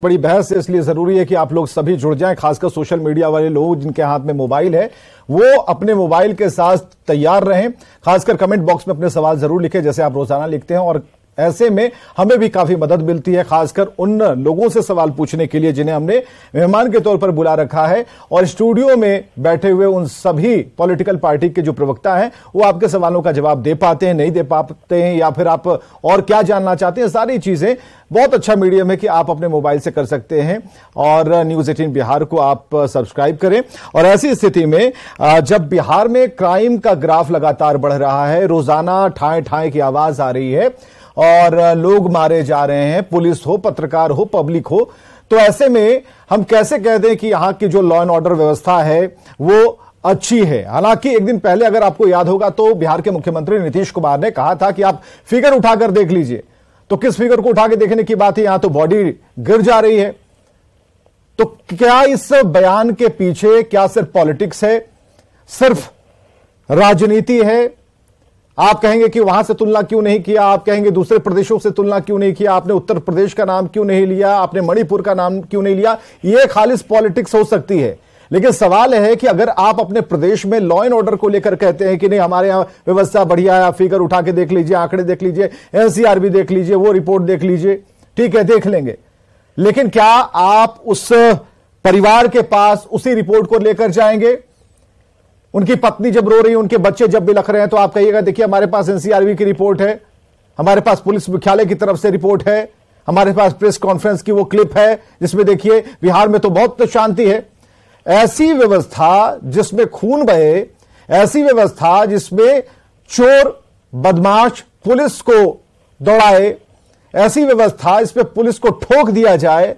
बड़ी बहस है, इसलिए जरूरी है कि आप लोग सभी जुड़ जाएं, खासकर सोशल मीडिया वाले लोग जिनके हाथ में मोबाइल है वो अपने मोबाइल के साथ तैयार रहें। खासकर कमेंट बॉक्स में अपने सवाल जरूर लिखें जैसे आप रोजाना लिखते हैं, और ऐसे में हमें भी काफी मदद मिलती है, खासकर उन लोगों से सवाल पूछने के लिए जिन्हें हमने मेहमान के तौर पर बुला रखा है। और स्टूडियो में बैठे हुए उन सभी पॉलिटिकल पार्टी के जो प्रवक्ता हैं वो आपके सवालों का जवाब दे पाते हैं, नहीं दे पाते हैं, या फिर आप और क्या जानना चाहते हैं, सारी चीजें बहुत अच्छा मीडियम है कि आप अपने मोबाइल से कर सकते हैं। और न्यूज 18 बिहार को आप सब्सक्राइब करें। और ऐसी स्थिति में जब बिहार में क्राइम का ग्राफ लगातार बढ़ रहा है, रोजाना ठाए ठाए की आवाज आ रही है और लोग मारे जा रहे हैं, पुलिस हो, पत्रकार हो, पब्लिक हो, तो ऐसे में हम कैसे कह दें कि यहां की जो लॉ एंड ऑर्डर व्यवस्था है वो अच्छी है। हालांकि एक दिन पहले अगर आपको याद होगा तो बिहार के मुख्यमंत्री नीतीश कुमार ने कहा था कि आप फिगर उठाकर देख लीजिए। तो किस फिगर को उठा के देखने की बात है, यहां तो बॉडी गिर जा रही है। तो क्या इस बयान के पीछे क्या सिर्फ पॉलिटिक्स है, सिर्फ राजनीति है? आप कहेंगे कि वहां से तुलना क्यों नहीं किया, आप कहेंगे दूसरे प्रदेशों से तुलना क्यों नहीं किया, आपने उत्तर प्रदेश का नाम क्यों नहीं लिया, आपने मणिपुर का नाम क्यों नहीं लिया। यह खालिस पॉलिटिक्स हो सकती है, लेकिन सवाल है कि अगर आप अपने प्रदेश में लॉ एंड ऑर्डर को लेकर कहते हैं कि नहीं हमारे यहां व्यवस्था बढ़िया है, आप फिगर उठा के देख लीजिए, आंकड़े देख लीजिए, एनसीआर भी देख लीजिए, वो रिपोर्ट देख लीजिए, ठीक है देख लेंगे, लेकिन क्या आप उस परिवार के पास उसी रिपोर्ट को लेकर जाएंगे? उनकी पत्नी जब रो रही है, उनके बच्चे जब बिलख रहे हैं, तो आप कहिएगा देखिए हमारे पास एनसीआरबी की रिपोर्ट है, हमारे पास पुलिस मुख्यालय की तरफ से रिपोर्ट है, हमारे पास प्रेस कॉन्फ्रेंस की वो क्लिप है जिसमें देखिए बिहार में तो बहुत शांति है। ऐसी व्यवस्था जिसमें खून बहे, ऐसी व्यवस्था जिसमें चोर बदमाश पुलिस को दौड़ाए, ऐसी व्यवस्था इस पे पुलिस को ठोक दिया जाए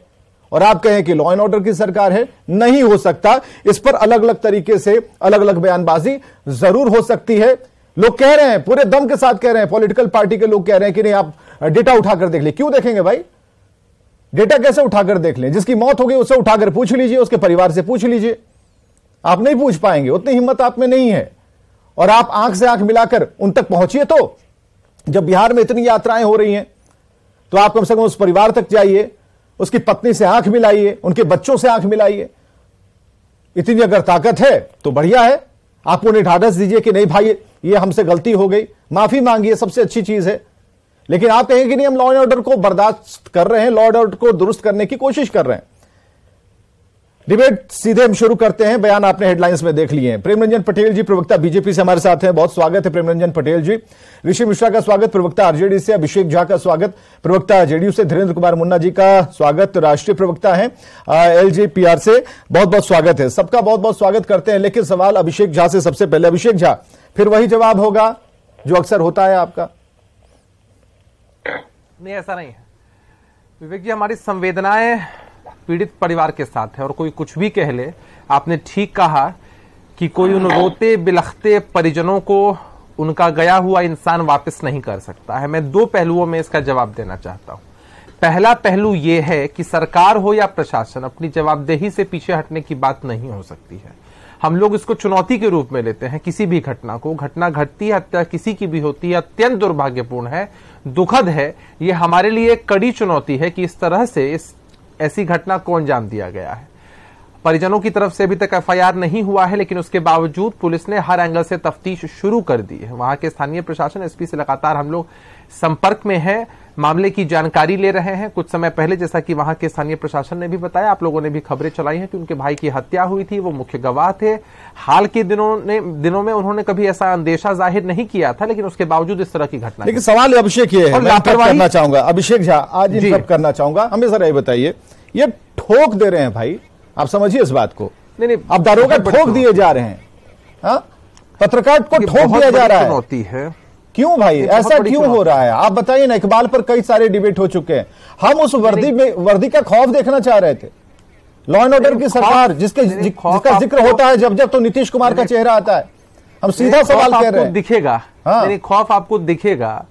और आप कहें कि लॉ एंड ऑर्डर की सरकार है, नहीं हो सकता। इस पर अलग अलग तरीके से अलग अलग बयानबाजी जरूर हो सकती है। लोग कह रहे हैं, पूरे दम के साथ कह रहे हैं, पॉलिटिकल पार्टी के लोग कह रहे हैं कि नहीं आप डेटा उठाकर देख ले। क्यों देखेंगे भाई? डेटा कैसे उठाकर देख लें? जिसकी मौत हो गई उससे उठाकर पूछ लीजिए, उसके परिवार से पूछ लीजिए। आप नहीं पूछ पाएंगे, उतनी हिम्मत आप में नहीं है। और आप आंख से आंख मिलाकर उन तक पहुंचिए। तो जब बिहार में इतनी यात्राएं हो रही हैं तो आप कम से कम उस परिवार तक जाइए, उसकी पत्नी से आंख मिलाइए, उनके बच्चों से आंख मिलाइए। इतनी अगर ताकत है तो बढ़िया है, आप उन्हें ढाढ़स दीजिए कि नहीं भाई ये हमसे गलती हो गई, माफी मांगिए, सबसे अच्छी चीज है। लेकिन आप कहेंगे कि नहीं हम लॉ एंड ऑर्डर को बर्दाश्त कर रहे हैं, लॉ एंड ऑर्डर को दुरुस्त करने की कोशिश कर रहे हैं। डिबेट सीधे हम शुरू करते हैं। बयान आपने हेडलाइंस में देख लिए हैं। प्रेमरंजन पटेल जी प्रवक्ता बीजेपी से हमारे साथ हैं, बहुत स्वागत है प्रेमरंजन पटेल जी। ऋषि मिश्रा का स्वागत, प्रवक्ता आरजेडी से। अभिषेक झा का स्वागत, प्रवक्ता जेडीयू से। धीरेन्द्र कुमार मुन्ना जी का स्वागत, राष्ट्रीय प्रवक्ता हैं एलजेपीआर से। बहुत बहुत स्वागत है, सबका बहुत बहुत स्वागत करते हैं। लेकिन सवाल अभिषेक झा से सबसे पहले। अभिषेक झा, फिर वही जवाब होगा जो अक्सर होता है आपका? नहीं, ऐसा नहीं है विवेक जी, हमारी संवेदनाएं पीड़ित परिवार के साथ है और कोई कुछ भी कह ले। आपने ठीक कहा कि कोई उन रोते बिलखते परिजनों को उनका गया हुआ इंसान वापस नहीं कर सकता है। मैं दो पहलुओं में इसका जवाब देना चाहता हूं। पहला पहलू यह है कि सरकार हो या प्रशासन, अपनी जवाबदेही से पीछे हटने की बात नहीं हो सकती है। हम लोग इसको चुनौती के रूप में लेते हैं। किसी भी घटना को, घटना घटती है, हत्या किसी की भी होती है, अत्यंत दुर्भाग्यपूर्ण है, दुखद है। यह हमारे लिए एक कड़ी चुनौती है कि इस तरह से ऐसी घटना को अंजाम दिया गया है। परिजनों की तरफ से अभी तक एफआईआर नहीं हुआ है, लेकिन उसके बावजूद पुलिस ने हर एंगल से तफ्तीश शुरू कर दी है। वहां के स्थानीय प्रशासन, एसपी से लगातार हम लोग संपर्क में है, मामले की जानकारी ले रहे हैं। कुछ समय पहले, जैसा कि वहां के स्थानीय प्रशासन ने भी बताया, आप लोगों ने भी खबरें चलाई हैं कि उनके भाई की हत्या हुई थी, वो मुख्य गवाह थे। हाल के दिनों में उन्होंने कभी ऐसा अंदेशा जाहिर नहीं किया था, लेकिन उसके बावजूद इस तरह की घटना। लेकिन सवाल अभिषेक ये है, मैं करना चाहूंगा अभिषेक झा, आज इंटरप्ट करना चाहूंगा। हमें जरा ये बताइए, ये ठोक दे रहे हैं भाई, आप समझिए इस बात को। नहीं, आप दारोगा ठोक दिए जा रहे हैं, पत्रकार को ठोक दिया जा रहा है। चुनौती है क्यों भाई, ऐसा क्यों हो रहा है? आप बताइए ना। इकबाल पर कई सारे डिबेट हो चुके हैं। हम उस वर्दी का खौफ देखना चाह रहे थे। लॉ एंड ऑर्डर की सरकार जिसका जिक्र होता है जब जब, तो नीतीश कुमार का चेहरा आता है। हम सीधा सवाल कह रहे हैं, दिखेगा। खौफ आपको दिखेगा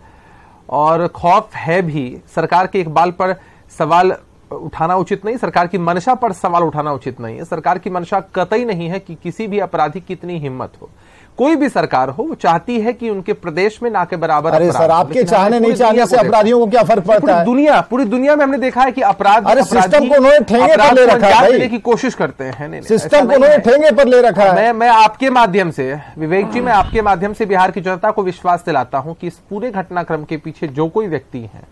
और खौफ है भी। सरकार के इकबाल पर सवाल उठाना उचित नहीं, सरकार की मंशा पर सवाल उठाना उचित नहीं है। सरकार की मंशा कतई नहीं है कि किसी भी अपराधी की इतनी हिम्मत हो, कोई भी सरकार हो, वो चाहती है कि उनके प्रदेश में ना के बराबर। अरे सर, आपके चाहने नहीं चाहने से अपराधियों को क्या फर्क पड़ता है? पूरी दुनिया में हमने देखा है कि अपराध, अरे सिस्टम को उन्होंने ठेंगे पर ले रखा है भाई, की कोशिश करते हैं। नहीं, सिस्टम को उन्होंने ठेंगे पर ले रखा है। मैं आपके माध्यम से, विवेक जी, मैं आपके माध्यम से बिहार की जनता को विश्वास दिलाता हूं कि इस पूरे घटनाक्रम के पीछे जो कोई व्यक्ति है,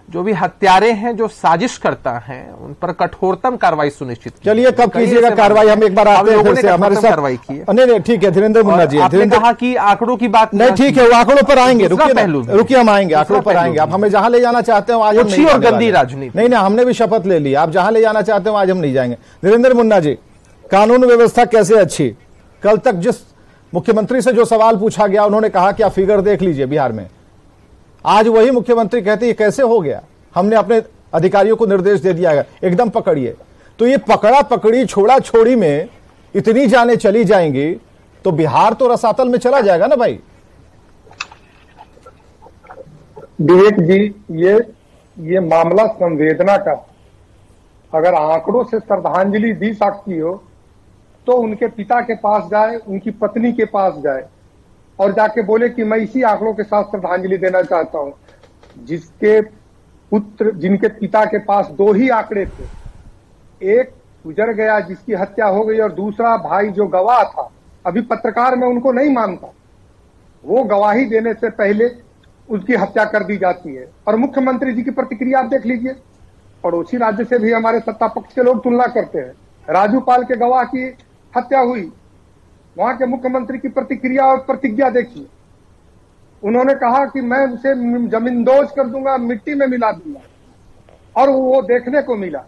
जो भी हत्यारे हैं, जो साजिश करता है, उन पर कठोरतम कार्रवाई सुनिश्चित की। चलिए, कब कीजिएगा कार्रवाई? हम एक बार आते हैं फिर से हमारे साथ कार्रवाई की है। नहीं, ठीक है धीरेन्द्र मुन्ना जी, आपने कहा कि आंकड़ों की बात नहीं, ठीक है, वो आंकड़ों पर आएंगे, रुकिए हम आएंगे, आंकड़ों पर आएंगे। आप हमें जहां ले जाना चाहते हो आज हम नहीं, और गंदी राजनीति नहीं, हमने भी शपथ ले ली, आप जहां ले जाना चाहते हो आज हम नहीं जाएंगे। धीरेन्द्र मुन्ना जी, कानून व्यवस्था कैसे अच्छी? कल तक जिस मुख्यमंत्री से जो सवाल पूछा गया, उन्होंने कहा कि आप फिगर देख लीजिए बिहार में, आज वही मुख्यमंत्री कहते हैं कैसे हो गया, हमने अपने अधिकारियों को निर्देश दे दिया है, एकदम पकड़िए। तो ये पकड़ा पकड़ी, छोड़ा छोड़ी में इतनी जाने चली जाएंगी तो बिहार तो रसातल में चला जाएगा ना भाई। विवेक जी, ये मामला संवेदना का, अगर आंकड़ों से श्रद्धांजलि दी सकती हो तो उनके पिता के पास जाए, उनकी पत्नी के पास जाए और जाके बोले कि मैं इसी आंकड़ों के साथ श्रद्धांजलि देना चाहता हूं। जिसके पुत्र, जिनके पिता के पास 2 ही आंकड़े थे, एक गुजर गया जिसकी हत्या हो गई और दूसरा भाई जो गवाह था, अभी पत्रकार में उनको नहीं मानता, वो गवाही देने से पहले उसकी हत्या कर दी जाती है। और मुख्यमंत्री जी की प्रतिक्रिया आप देख लीजिए, पड़ोसी राज्य से भी हमारे सत्ता पक्ष के लोग तुलना करते हैं। राजूपाल के गवाह की हत्या हुई, वहां के मुख्यमंत्री की प्रतिक्रिया और प्रतिज्ञा देखिए, उन्होंने कहा कि मैं उसे जमींदोज कर दूंगा, मिट्टी में मिला दूंगा, और वो देखने को मिला।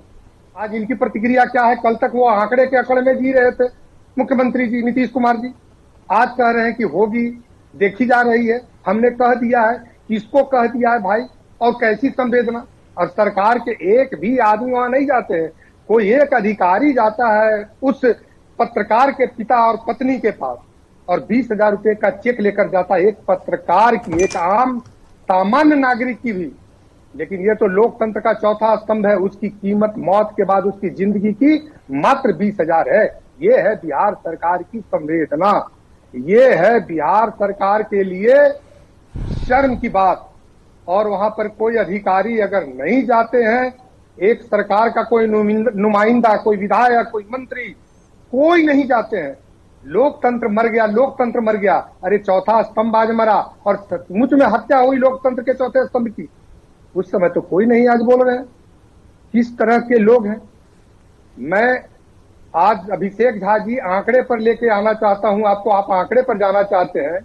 आज इनकी प्रतिक्रिया क्या है? कल तक वो आंकड़े के अकड़ में जी रहे थे मुख्यमंत्री जी, नीतीश कुमार जी, आज कह रहे हैं कि होगी, देखी जा रही है, हमने कह दिया है, किसको कह दिया है भाई? और कैसी संवेदना? और सरकार के एक भी आदमी वहां नहीं जाते हैं, कोई एक अधिकारी जाता है उस पत्रकार के पिता और पत्नी के पास और 20,000 रुपए का चेक लेकर जाता है, एक पत्रकार की, एक आम सामान्य नागरिक की भी। लेकिन ये तो लोकतंत्र का चौथा स्तंभ है, उसकी कीमत मौत के बाद उसकी जिंदगी की मात्र 20,000 है। ये है बिहार सरकार की संवेदना, ये है बिहार सरकार के लिए शर्म की बात। और वहां पर कोई अधिकारी अगर नहीं जाते हैं, एक सरकार का कोई नुमाइंदा, कोई विधायक, कोई मंत्री, कोई नहीं जाते हैं, लोकतंत्र मर गया, लोकतंत्र मर गया। अरे चौथा स्तंभ आज मरा और सचमुच में हत्या हुई लोकतंत्र के चौथे स्तंभ की, उस समय तो कोई नहीं आज बोल रहे हैं। किस तरह के लोग हैं? मैं आज अभिषेक झा जी आंकड़े पर लेके आना चाहता हूं आपको, आप आंकड़े पर जाना चाहते हैं,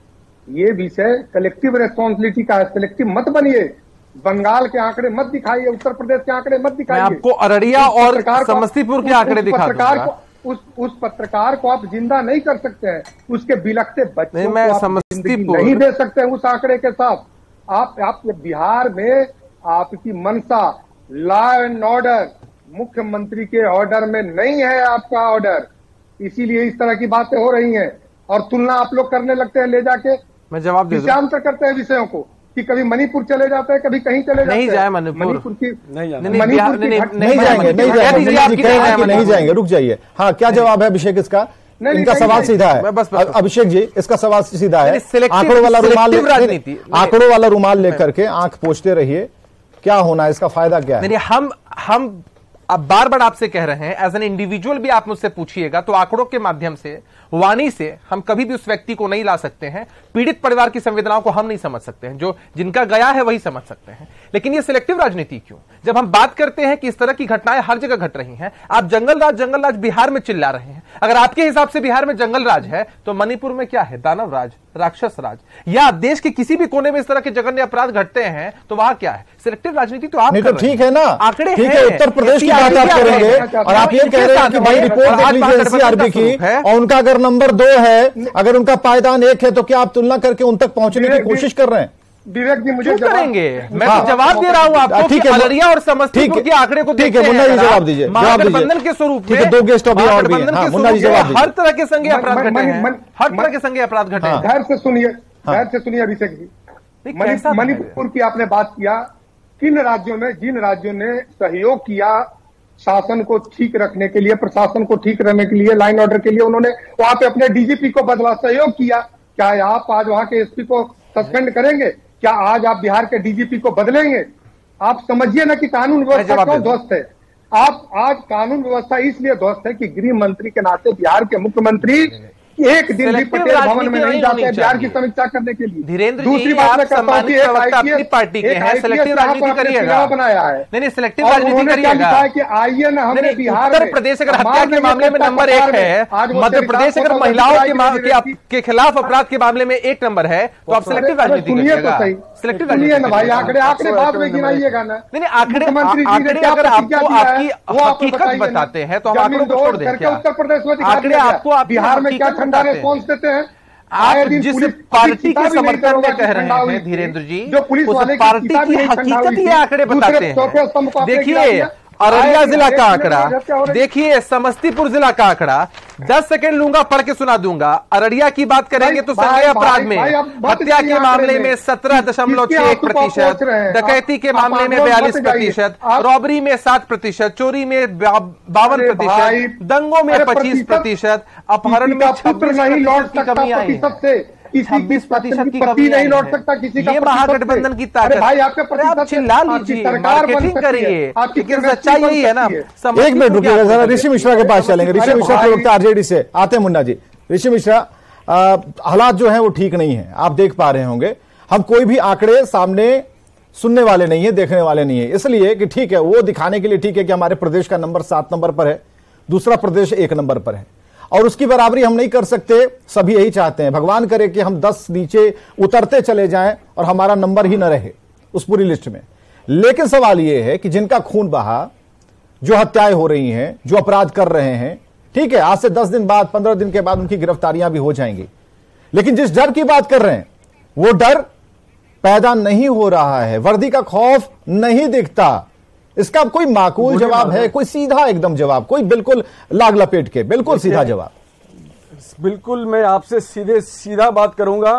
ये विषय कलेक्टिव रेस्पॉन्सिबिलिटी का है, सिलेक्टिव मत बनिए, बंगाल के आंकड़े मत दिखाइए, उत्तर प्रदेश के आंकड़े मत दिखाइए। आपको अररिया और समस्तीपुर के आंकड़े दिखा दूंगा। उस पत्रकार को आप जिंदा नहीं कर सकते हैं, उसके बिलखते बच्चों को आप समस्तीपुर नहीं दे सकते हैं उस आंकड़े के साथ। आप बिहार में आपकी मंशा लॉ एंड ऑर्डर, मुख्यमंत्री के ऑर्डर में नहीं है आपका ऑर्डर, इसीलिए इस तरह की बातें हो रही हैं और तुलना आप लोग करने लगते हैं ले जाके। मैं जवाब दे दूं, करते हैं विषयों को कि कभी मणिपुर चले जाते हैं, कभी कहीं चले जाते हैं। नहीं जाए मणिपुर की नहीं जाएंगे, रुक जाइए। हाँ, क्या जवाब है अभिषेक इसका? इनका सवाल सीधा है। अभिषेक जी, इसका सवाल सीधा है। आंकड़ों वाला रुमाल, आंकड़ों वाला रुमाल लेकर के आंख पोंछते रहिए, क्या होना है, इसका फायदा क्या है? हम अब बार बार आपसे कह रहे हैं, एज एन इंडिविजुअल भी आप मुझसे पूछिएगा तो आंकड़ों के माध्यम से, वाणी से हम कभी भी उस व्यक्ति को नहीं ला सकते हैं। पीड़ित परिवार की संवेदनाओं को हम नहीं समझ सकते हैं, जो जिनका गया है वही समझ सकते हैं। लेकिन ये सिलेक्टिव राजनीति क्यों? जब हम बात करते हैं कि इस तरह की घटनाएं हर जगह घट रही हैं, आप जंगल राज बिहार में चिल्ला रहे हैं। अगर आपके हिसाब से बिहार में जंगल राज है तो मणिपुर में क्या है? दानव राज, राक्षस राज। या देश के किसी भी कोने में इस तरह के जघन्य अपराध घटते हैं तो वहां क्या है? सिलेक्टिव राजनीति तो आप नहीं, तो ठीक है ना, आंकड़े ठीक है, उत्तर प्रदेश की बात आप करेंगे और आप ये कह रहे हैं कि भाई रिपोर्ट देख लीजिए एनसीआरबी की, और उनका अगर नंबर 2 है, अगर उनका पायदान 1 है, तो क्या आप तुलना करके उन तक पहुंचने की कोशिश कर रहे हैं? विवेक जी मुझे करेंगे, मैं तो जवाब दे रहा हूं आपको। ठीक है, अररिया और समस्तीपुर के आंकड़े को ठीक है, मुन्ना जी जवाब दीजिए, महागठबंधन के स्वरूप में 2 गेस्ट अभी और भी हैं। मुन्ना जी जवाब दीजिए। हर तरह के संज्ञेय अपराध घटे हैं, हर तरह के संज्ञेय अपराध घटे हैं। धैर्य से सुनिए, धैर्य से सुनिए अभिषेक जी। मणिपुर की आपने बात किया, किन राज्यों में, जिन राज्यों ने सहयोग किया शासन को ठीक रखने के लिए, प्रशासन को ठीक रखने के लिए, लाइन ऑर्डर के लिए उन्होंने वहां पे अपने डीजीपी को बदला, सहयोग किया। क्या आप आज वहां के एसपी को सस्पेंड करेंगे? क्या आज आप बिहार के डीजीपी को बदलेंगे? आप समझिए ना कि कानून व्यवस्था क्यों ध्वस्त है। आप आज कानून व्यवस्था इसलिए ध्वस्त है कि गृह मंत्री के नाते बिहार के मुख्यमंत्री एक दिन भी पटेल भवन में नहीं जाते हैं बिहार की समीक्षा करने के लिए। धीरेन्द्र दूसरी जी, बात आप मैं कहता हूं कि अपनी पार्टी के हैं, सेलेक्टिव राजनीति करिएगा। बनाया है, नहीं सेलेक्टिव राजनीति करिएगा कि आइए ना हमने बिहार उत्तर प्रदेश अगर हत्या के मामले में नंबर 1 है, मध्य प्रदेश अगर महिलाओं के खिलाफ अपराध के मामले में 1 नंबर है, तो आप सेलेक्टिव राजनीति करिएगा। सेलेक्टिव राजनीति ना भाई, आंकड़े बाद में गिनाइएगा ना। नहीं आंकड़े अगर आपको आपकी हकीकत बताते हैं तो हम आंकड़ों को छोड़ दें। उत्तर प्रदेश में आंकड़े आपको बिहार में क्या ठंडा रिस्पॉन्स देते हैं? आप जिस पार्टी के समर्थन में कह रहे हैं धीरेन्द्र जी, जो पुलिस वाले पार्टी की हकीकत ये आंकड़े बताते हैं। देखिए अररिया जिला का आंकड़ा, देखिए समस्तीपुर जिला का आंकड़ा, 10 सेकंड लूंगा, पढ़ के सुना दूंगा। अररिया की बात करेंगे तो संज्ञेय अपराध में हत्या के मामले में 17.61%, डकैती के मामले में 42%, रॉबरी में 7%, चोरी में 52%, दंगों में 25%, अपहरण में 26% की कमी आई है। 26% की कमी नहीं लौट सकता किसी का। ये महागठबंधन की ताकत। भाई आप चिल्ला लीजिए, मार्केटिंग करिए, लेकिन सच्चाई यही है ना। एक मिनट रुकिएगा जरा, ऋषि मिश्रा के पास चलेंगे। ऋषि मिश्रा प्रवक्ता आरजेडी से आते हैं। मुन्ना जी, ऋषि मिश्रा, हालात जो है वो ठीक नहीं है, आप देख पा रहे होंगे। हम कोई भी आंकड़े सामने सुनने वाले नहीं है, देखने वाले नहीं है, इसलिए कि ठीक है वो दिखाने के लिए ठीक है कि हमारे प्रदेश का नंबर 7 नंबर पर है, दूसरा प्रदेश 1 नंबर पर है, और उसकी बराबरी हम नहीं कर सकते। सभी यही चाहते हैं, भगवान करे कि हम 10 नीचे उतरते चले जाएं और हमारा नंबर ही न रहे उस पूरी लिस्ट में। लेकिन सवाल यह है कि जिनका खून बहा, जो हत्याएं हो रही हैं, जो अपराध कर रहे हैं, ठीक है आज से 10 दिन बाद, 15 दिन के बाद उनकी गिरफ्तारियां भी हो जाएंगी, लेकिन जिस डर की बात कर रहे हैं वो डर पैदा नहीं हो रहा है, वर्दी का खौफ नहीं दिखता। इसका कोई माकूल जवाब है, कोई सीधा एकदम जवाब, कोई बिल्कुल लाग लपेट के बिल्कुल सीधा जवाब? बिल्कुल मैं आपसे सीधा बात करूंगा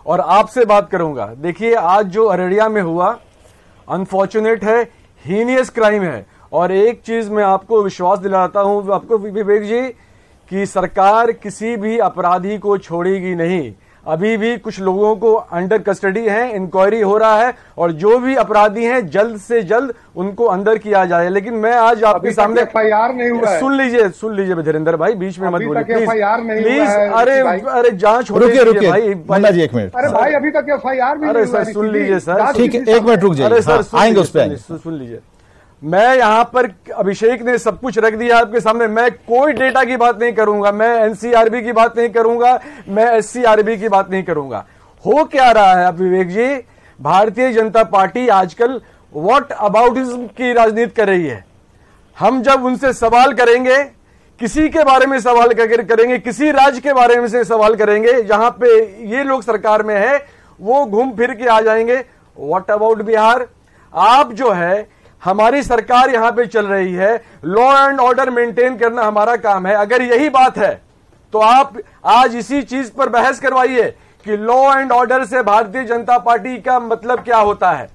और आपसे बात करूंगा। देखिए आज जो अररिया में हुआ अनफॉर्चुनेट है, हीनियस क्राइम है। और एक चीज मैं आपको विश्वास दिलाता हूं आपको विवेक जी, कि सरकार किसी भी अपराधी को छोड़ेगी नहीं। अभी भी कुछ लोगों को अंडर कस्टडी है, इंक्वायरी हो रहा है, और जो भी अपराधी हैं जल्द से जल्द उनको अंदर किया जाए। लेकिन मैं आज आपके सामने FIR नहीं हुआ है। सुन लीजिए धीरेन्द्र भाई, बीच में मत बोलिए प्लीज। अरे जांच हो रुकिए भाई, मुन्ना जी 1 मिनट। अरे भाई अभी तक FIR भी अरे सर सुन लीजिए सर, ठीक है 1 मिनट रुक जाइए, अरे सर आएंगे उस पर। सुन लीजिए, मैं यहां पर अभिषेक ने सब कुछ रख दिया आपके सामने। मैं कोई डेटा की बात नहीं करूंगा, मैं एनसीआरबी की बात नहीं करूंगा, मैं एससीआरबी की बात नहीं करूंगा। हो क्या रहा है अब विवेक जी, भारतीय जनता पार्टी आजकल व्हाट अबाउटिज्म की राजनीति कर रही है। हम जब उनसे सवाल करेंगे, किसी के बारे में सवाल करेंगे, किसी राज्य के बारे में से सवाल करेंगे जहां पे ये लोग सरकार में है, वो घूम फिर के आ जाएंगे व्हाट अबाउट बिहार। आप जो है, हमारी सरकार यहां पे चल रही है, लॉ एंड ऑर्डर मेंटेन करना हमारा काम है। अगर यही बात है तो आप आज इसी चीज पर बहस करवाइए कि लॉ एंड ऑर्डर से भारतीय जनता पार्टी का मतलब क्या होता है।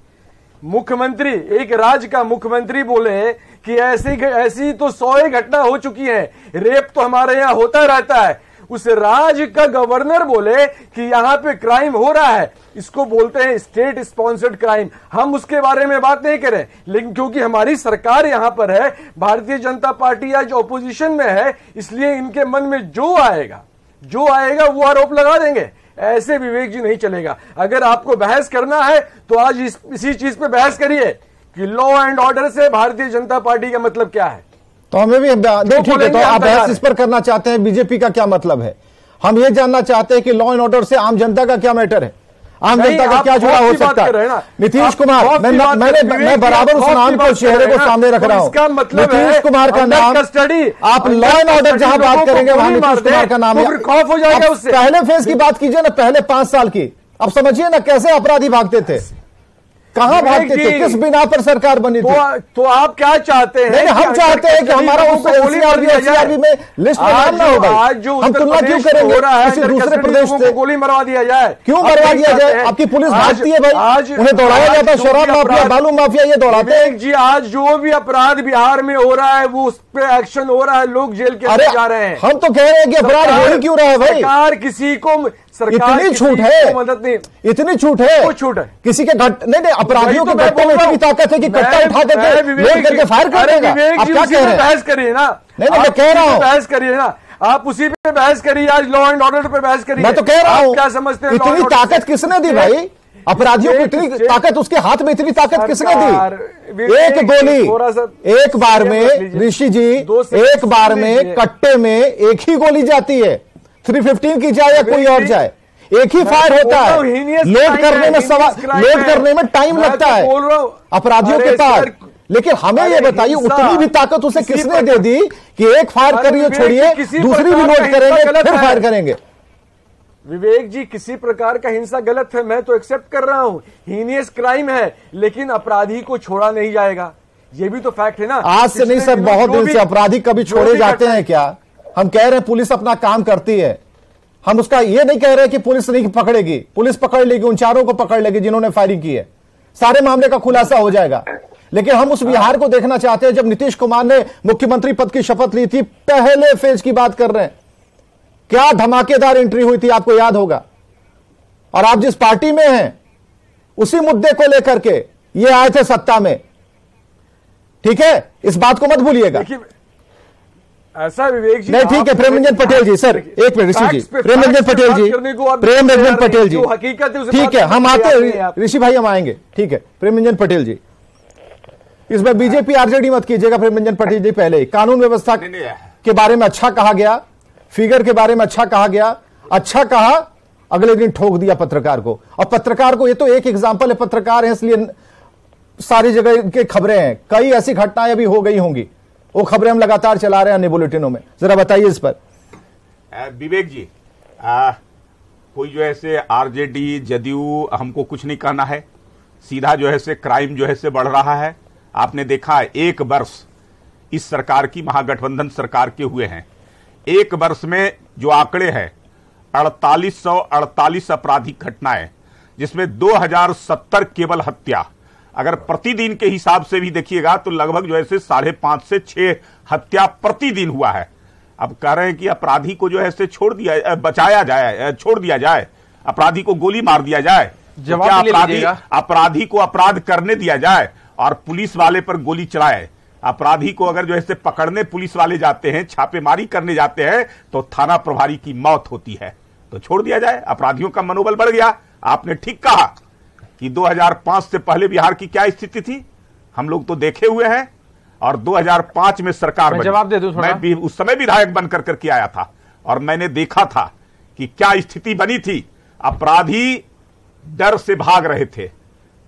मुख्यमंत्री, एक राज्य का मुख्यमंत्री बोले कि ऐसी तो 100 घटना हो चुकी है, रेप तो हमारे यहां होता रहता है। उस राज्य का गवर्नर बोले कि यहां पे क्राइम हो रहा है, इसको बोलते हैं स्टेट स्पॉन्सर्ड क्राइम। हम उसके बारे में बात नहीं करें, लेकिन क्योंकि हमारी सरकार यहां पर है, भारतीय जनता पार्टी आज ऑपोजिशन में है, इसलिए इनके मन में जो आएगा वो आरोप लगा देंगे। ऐसे विवेक जी नहीं चलेगा। अगर आपको बहस करना है तो आज इसी चीज पे बहस करिए कि लॉ एंड ऑर्डर से भारतीय जनता पार्टी का मतलब क्या है। तो हमें भी ठीक है, तो आप बहस इस पर करना चाहते हैं, बीजेपी का क्या मतलब है? हम ये जानना चाहते हैं कि लॉ एंड ऑर्डर से आम जनता का क्या मैटर है, आम जनता का क्या जुड़ा हो सकता है? नीतीश कुमार, मैं बराबर उस नाम को, चेहरे को सामने रख रहा हूं। मतलब नीतीश कुमार का नाम, आप लॉ एंड ऑर्डर जहां बात करेंगे वहां नीतीश कुमार का नाम खौफ हो जाएगा उससे। पहले फेज की बात कीजिए ना, पहले 5 साल की। अब समझिए ना कैसे अपराधी भागते थे। कहां भागते थे, किस बिना पर सरकार बनी थी? तो आप क्या चाहते हैं? नहीं, हम चाहते हैं कि हमारा उस एनसीआरबी में लिस्ट में नाम ना हो भाई। हम तुलना क्यों करेंगे किसी दूसरे प्रदेश से? गोली मरवा दिया जाए, क्यों मरवा दिया जाए? आपकी पुलिस भागती है भाई, उन्हें दौड़ाया जाता है, शराब माफिया, बालू माफिया ये दौड़ाते हैं जी। आज जो भी अपराध बिहार में हो रहा है वो उस पे एक्शन हो रहा है, लोग जेल के अंदर जा रहे हैं। हम तो कह रहे हैं कि अपराध हो ही क्यों रहा है भाई? सरकार किसी को, सरकार इतनी छूट है, मदद नहीं, इतनी छूट है, वो छूट है किसी के नहीं अपराधियों के गट्टे में इतनी ताकत है कि कट्टा उठा करके लोड करके फायर कर देगा। आप क्या कह रहे हैं? बहस करिए ना। नहीं मैं कह रहा हूं, बहस करिए ना, आप उसी पे बहस करिए, आज लॉ एंड ऑर्डर पे बहस करिए। मैं तो कह रहा हूं, क्या समझते हैं? इतनी ताकत किसने दी भाई? अपराधियों को इतनी ताकत, उसके हाथ में इतनी ताकत किसने दी? एक गोली एक बार में, ऋषि जी, एक बार में कट्टे में एक ही गोली जाती है, 315 की जाए या कोई और जाए, एक ही फायर होता है। लोड करने में लोड करने में टाइम लगता है अपराधियों के पास। लेकिन हमें ये बताइए, उतनी भी ताकत उसे किसने दे दी कि एक फायर करिए छोड़िए, दूसरी भी लोड करेंगे फिर फायर करेंगे? विवेक जी, किसी प्रकार का हिंसा गलत है, मैं तो एक्सेप्ट कर रहा हूं, हीनियस क्राइम है, लेकिन अपराधी को छोड़ा नहीं जाएगा, ये भी तो फैक्ट है ना। आज से नहीं सर, बहुत दिन से अपराधी कभी छोड़े जाते हैं क्या? हम कह रहे हैं पुलिस अपना काम करती है, हम उसका ये नहीं कह रहे कि पुलिस नहीं पकड़ेगी, पुलिस पकड़ लेगी, उन चारों को पकड़ लेगी जिन्होंने फायरिंग की है, सारे मामले का खुलासा हो जाएगा। लेकिन हम उस बिहार को देखना चाहते हैं जब नीतीश कुमार ने मुख्यमंत्री पद की शपथ ली थी, पहले फेज की बात कर रहे हैं, क्या धमाकेदार एंट्री हुई थी, आपको याद होगा। और आप जिस पार्टी में हैं उसी मुद्दे को लेकर के ये आए थे सत्ता में, ठीक है, इस बात को मत भूलिएगा। ऐसा विवेक जी नहीं, ठीक है, प्रेमरंजन पटेल जी, सर एक मिनट, ऋषि जी, प्रेमरंजन पटेल जी, प्रेमरंजन पटेल जी, हकीकत है, ठीक है, हम आते हैं ऋषि भाई, हम आएंगे, ठीक है। प्रेमरंजन पटेल जी, इसमें बीजेपी आरजेडी मत कीजिएगा। प्रेमरंजन पटेल जी, पहले ही कानून व्यवस्था के बारे में अच्छा कहा गया, फिगर के बारे में अच्छा कहा गया, अच्छा कहा, अगले दिन ठोक दिया पत्रकार को। और पत्रकार को, ये तो एक एग्जांपल है, पत्रकार है इसलिए सारी जगह के खबरें हैं, कई ऐसी घटनाएं अभी हो गई होंगी, वो खबरें हम लगातार चला रहे हैं अन्य बुलेटिनों में, जरा बताइए इस पर। विवेक जी, कोई जो है से आरजेडी जदयू हमको कुछ नहीं कहना है, सीधा जो है से क्राइम जो है से बढ़ रहा है। आपने देखा है, एक वर्ष इस सरकार की, महागठबंधन सरकार के हुए हैं, एक वर्ष में जो आंकड़े हैं 4848 आपराधिक घटनाएं, जिसमें 2070 केवल हत्या। अगर प्रतिदिन के हिसाब से भी देखिएगा तो लगभग जो है 5.5 से 6 हत्या प्रतिदिन हुआ है। अब कह रहे हैं कि अपराधी को जो है से छोड़ दिया, बचाया जाए, छोड़ दिया जाए, अपराधी को गोली मार दिया जाए, जवाब अपराधी को अपराध करने दिया जाए और पुलिस वाले पर गोली चलाए। अपराधी को अगर जो है पकड़ने पुलिस वाले जाते हैं, छापेमारी करने जाते हैं, तो थाना प्रभारी की मौत होती है, तो छोड़ दिया जाए। अपराधियों का मनोबल बढ़ गया। आपने ठीक कहा कि 2005 से पहले बिहार की क्या स्थिति थी, हम लोग तो देखे हुए हैं। और 2005 में सरकार बनी, जवाब दे दूं थोड़ा। मैं भी उस समय विधायक बन करके आया था और मैंने देखा था कि क्या स्थिति बनी थी। अपराधी डर से भाग रहे थे,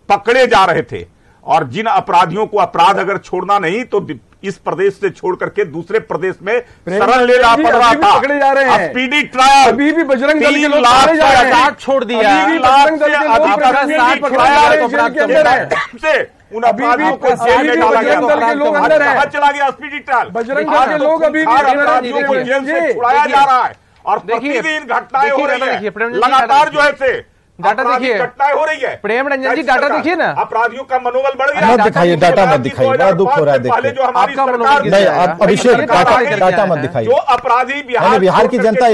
पकड़े जा रहे थे, और जिन अपराधियों को अपराध अगर छोड़ना नहीं तो इस प्रदेश से छोड़ करके दूसरे प्रदेश में शरण लेना पड़ रहा था। पकड़े जा रहे हैं, स्पीडी ट्रायल, अभी भी बजरंग दल के लोग पकड़े जा रहे हैं, छोड़ दिया, अभी भी बजरंग दल के लोग उन अपराधियों को जेल में डाला गया, चला गया स्पीडी ट्रायल। बजरंग दल के लोग अभी अपराधियों को जेल से छुड़ाया जा रहा है और प्रतिदिन घटनाएं हो रही है, लगातार जो है डाटा देखिए, घटनाएं हो रही है। प्रेमरंजन जी डाटा देखिए ना, अपराधियों का मनोबल बढ़ गया। मत दिखाइए डाटा, मत दिखाइए, बड़ा दुख हो रहा है देखिए। जो हमारी सरकार नहीं, अभिषेक डाटा मत दिखाइए। जो अपराधी बिहार की जनता,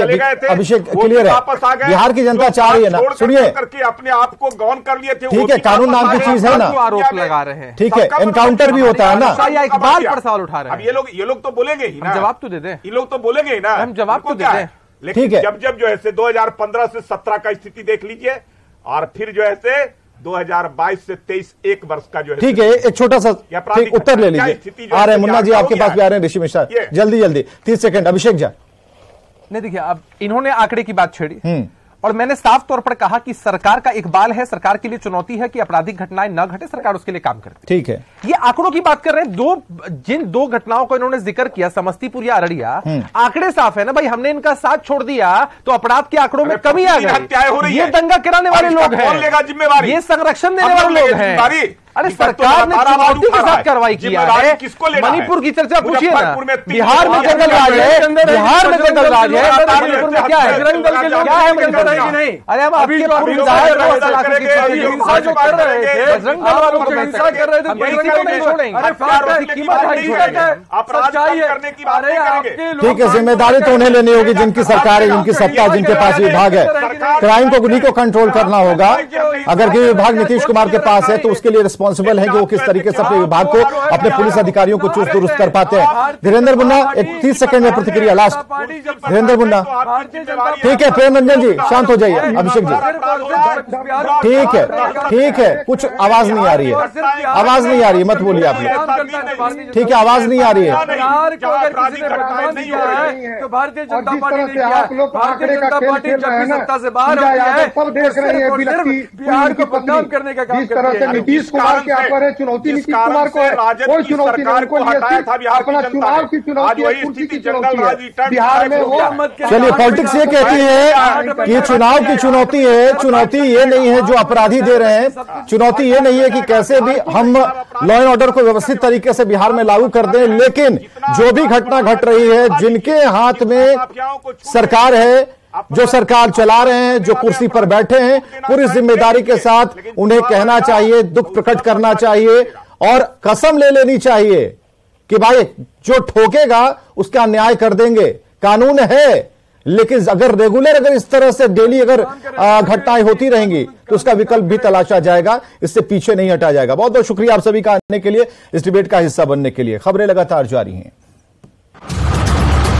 अभिषेक क्लियर है, बिहार की जनता चाह रही है ना, सुनिए, करके अपने आप को गौन कर लिए थे। ठीक है, कानून नाम की चीज है ना, आरोप लगा रहे हैं, ठीक है, एनकाउंटर भी होता है ना। इकबाल पर सवाल उठा रहे हैं। अब ये लोग तो बोलेंगे ही ना, जवाब तो दे दें, ये लोग तो बोलेंगे ही ना, हम जवाब तो दे दें। लेकिन जब जो है 2015 से 17 का स्थिति देख लीजिए, और फिर जो है 2022 से 23 एक वर्ष का जो है, ठीक है, एक छोटा सा उत्तर ले लीजिए। आ रहे हैं मुन्ना जी, आपके पास भी आ रहे हैं, ऋषि मिश्रा, जल्दी जल्दी 30 सेकंड। अभिषेक जा। नहीं देखिए, अब इन्होंने आंकड़े की बात छेड़ी और मैंने साफ तौर पर कहा कि सरकार का इकबाल है, सरकार के लिए चुनौती है कि आपराधिक घटनाएं न घटे, सरकार उसके लिए काम करे। ठीक है, ये आंकड़ों की बात कर रहे हैं। जिन दो घटनाओं को इन्होंने जिक्र किया, समस्तीपुर या अररिया, आंकड़े साफ है ना भाई, हमने इनका साथ छोड़ दिया तो अपराध के आंकड़ों में कमी आ गई। ये दंगा कराने वाले लोग हैं, ये संरक्षण देने वाले लोग हैं। अरे सरकार ने चुनौती के साथ कार्रवाई किया है। मणिपुर की चर्चा पूछिए ना, बिहार में जंगल राज है, बिहार में जंगल राज है, मणिपुर में क्या है? बजरंग दल के लोग क्या है मणिपुर में? नहीं, अरे हम आपके पूर्व विधायक हिंसा जो कर रहे थे, बजरंग दल वालों को हिंसा कर रहे थे, नहीं छोड़ेंगे। ठीक है, जिम्मेदारी तो उन्हें लेनी होगी जिनकी सरकार है, जिनकी सत्ता, जिनके पास विभाग है। क्राइम को उन्हीं को कंट्रोल करना होगा। अगर कोई विभाग नीतीश कुमार के पास है तो उसके लिए रिस्पॉन्सिबल है कि वो किस तरीके से अपने विभाग को, अपने पुलिस अधिकारियों को चुस्त दुरुस्त कर पाते हैं। धीरेन्द्र मुन्ना, एक 30 सेकंड में प्रतिक्रिया लास्ट। धीरेन्द्र मुन्ना, ठीक है। प्रेम रंजन जी शांत हो जाइए। अभिषेक जी ठीक है, ठीक है, कुछ आवाज नहीं आ रही है, आवाज नहीं आ रही है, मत बोलिए आप लोग। ठीक है, आवाज नहीं आ रही है। तो भारतीय जनता पार्टी ने किया, भारतीय जनता पार्टी जब भी सत्ता से बाहर होती है सब देख रहे हैं बिहार को बदनाम करने का काम करती है। नीतीश कुमार के ऊपर है चुनौती, नीतीश कुमार को है, कोई चुनौती नहीं, उनको अपना चुनाव की चुनौती है, कुर्सी की चुनौती है बिहार में। वो चलिए, पॉलिटिक्स ये कहती है कि चुनाव की चुनौती है, चुनौती ये नहीं है जो अपराधी दे रहे हैं, चुनौती ये नहीं है कि कैसे भी हम लॉ एंड ऑर्डर को व्यवस्थित तरीके से बिहार में लागू कर दें, लेकिन जो भी घटना घट रही है, जिनके हाथ में सरकार है, जो सरकार चला रहे हैं, जो कुर्सी पर बैठे हैं, पूरी जिम्मेदारी के साथ उन्हें कहना चाहिए, दुख प्रकट करना चाहिए और कसम ले लेनी चाहिए कि भाई जो ठोकेगा उसका न्याय कर देंगे। कानून है, लेकिन अगर रेगुलर, अगर इस तरह से डेली अगर घटनाएं होती रहेंगी तो उसका विकल्प भी तलाशा जाएगा, इससे पीछे नहीं हटा जाएगा। बहुत बहुत शुक्रिया आप सभी का आने के लिए, इस डिबेट का हिस्सा बनने के लिए। खबरें लगातार जारी हैं।